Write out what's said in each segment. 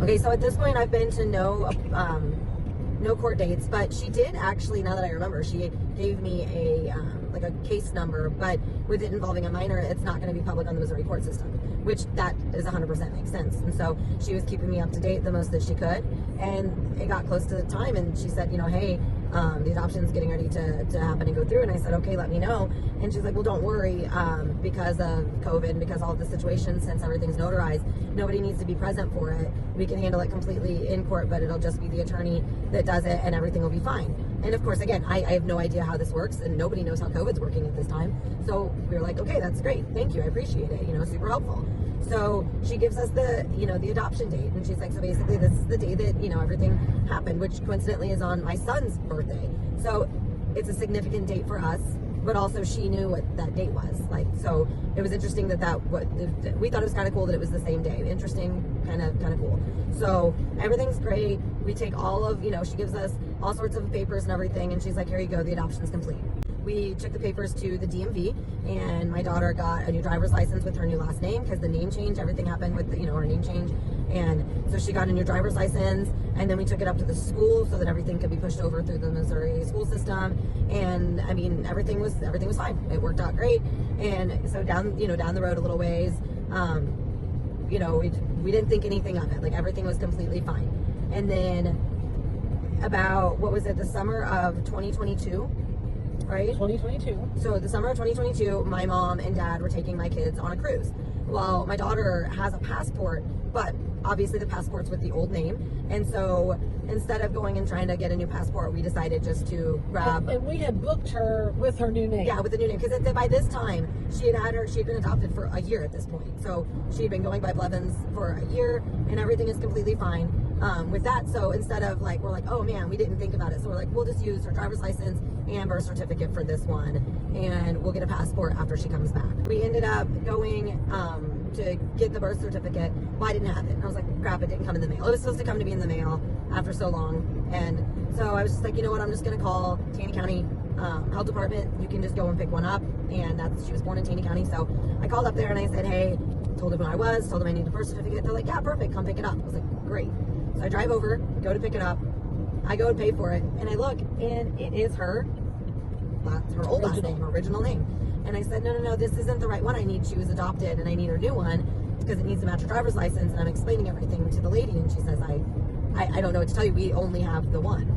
Okay, so at this point I've been to no court dates, but she did actually, now that I remember, she gave me a like a case number, but with it involving a minor, it's not going to be public on the Missouri court system, which that is 100% makes sense. And so she was keeping me up to date the most that she could, and it got close to the time, and she said, you know, hey, the adoption's getting ready to happen and go through. And I said, okay, let me know. And she's like, well, don't worry, because of COVID and because all of the situations, since everything's notarized, nobody needs to be present for it. We can handle it completely in court, but it'll just be the attorney that does it, and everything will be fine. And of course, again, I have no idea how this works, and nobody knows how COVID's working at this time. So we were like, okay, that's great. Thank you. I appreciate it. You know, super helpful. So she gives us the adoption date, and she's like, so basically this is the day that, everything happened, which coincidentally is on my son's birthday. So it's a significant date for us, but also she knew what that date was. Like, so it was interesting we thought it was kind of cool that it was the same day. Interesting, kind of cool. So everything's great. We take all of, she gives us all sorts of papers and everything, and she's like, here you go, the adoption's complete. We took the papers to the DMV, and my daughter got a new driver's license with her new last name, because the name change, everything happened with her name change. And so she got a new driver's license, and then we took it up to the school so that everything could be pushed over through the Missouri school system. And I mean, everything was fine. It worked out great. And so down the road a little ways, we didn't think anything of it. Like, everything was completely fine. And then about, the summer of 2022, right? 2022. So the summer of 2022, my mom and dad were taking my kids on a cruise. Well, my daughter has a passport, but obviously the passport's with the old name. And so instead of going and trying to get a new passport, we decided just to grab... And we had booked her with her new name. Yeah, with the new name. Because by this time, she had been adopted for a year at this point. So she had been going by Blevins for a year, and everything is completely fine with that. So instead of we're like, oh man, we didn't think about it. So we're like, we'll just use her driver's license and birth certificate for this one, and we'll get a passport after she comes back. We ended up going to get the birth certificate. Well, I didn't have it. And I was like, crap, it didn't come in the mail. It was supposed to come to me in the mail after so long. And so I was just like, you know what, I'm just going to call Taney County Health Department. You can just go and pick one up. And she was born in Taney County. So I called up there and I said, hey, told them who I was, told them I need the birth certificate. They're like, yeah, perfect, come pick it up. I was like, great. So I drive over, go to pick it up. I go and pay for it, and I look, and it is her old last name, her original name. And I said, no, this isn't the right one. She was adopted, and I need her new one because it needs to match her driver's license. And I'm explaining everything to the lady, and she says, I don't know what to tell you. We only have the one.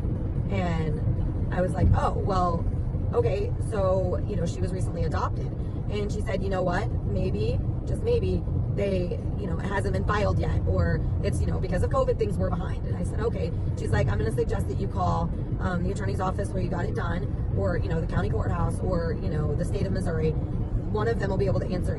And I was like, oh, well, okay. So, she was recently adopted. And she said, you know what? Maybe, just maybe, it hasn't been filed yet, or it's, because of COVID, things were behind. And I said, okay. She's like, I'm going to suggest that you call the attorney's office where you got it done, or, the county courthouse, or, the state of Missouri. One of them will be able to answer